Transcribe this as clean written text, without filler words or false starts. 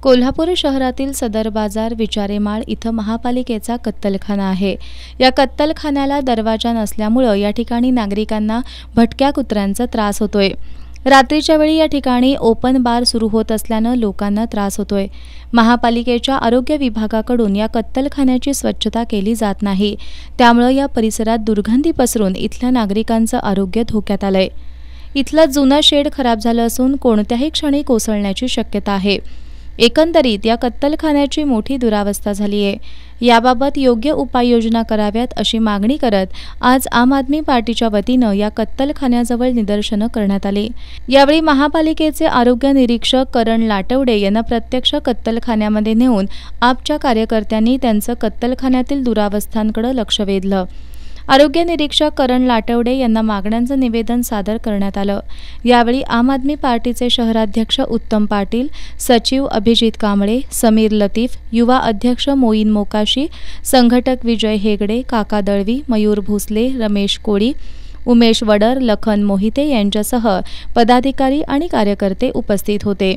कोल्हापूर शहरातील सदर बाजार विचारेमाळ इथं महापालिकेचा कत्तलखाना आहे। या कत्तलखान्याला दरवाजा नसल्यामुळे या ठिकाणी नागरिकांना भटक्या कुत्र्यांचा त्रास होतोय। रात्रीच्या वेळी या ठिकाणी ओपन बार सुरू होत असल्याने लोकांना त्रास होतोय। महापालिकेच्या आरोग्य विभागाकडून या कत्तलखान्याची स्वच्छता केली जात नाही, त्यामुळे या परिसरात दुर्गंधी पसरून इथल्या नागरिकांचं आरोग्य धोक्यात आलंय। इथलं जुनं शेड खराब झालं असून कोणत्याही क्षणी कोसळण्याची शक्यता आहे। एकंदरीत या कत्तलखान्याची मोठी दुरावस्था झाली आहे। याबाबत योग्य उपाययोजना कराव्यात अशी मागणी करत आज आम आदमी पार्टीच्या वतीनं या कत्तलखान्याजवळ निदर्शनं करण्यात आली। यावेळी महापालिकेचे आरोग्य निरीक्षक करण लाटवडे यांना प्रत्यक्ष कत्तलखान्यामध्ये नेऊन आपच्या कार्यकर्त्यांनी त्यांचं कत्तलखान्यातील दुरावस्थांकडे लक्ष वेधलं। आरोग्य निरीक्षक करण लाटवडे यांना मागण्यांचं निवेदन सादर करण्यात आलं। यावेळी आम आदमी पार्टीचे शहराध्यक्ष उत्तम पाटील, सचिव अभिजित कांबळे, समीर लतीफ, युवा अध्यक्ष मोईन मोकाशी, संघटक विजय हेगडे, काका दळवी, मयूर भोसले, रमेश कोळी, उमेश वडर, लखन मोहिते यांच्यासह पदाधिकारी आणि कार्यकर्ते उपस्थित होते।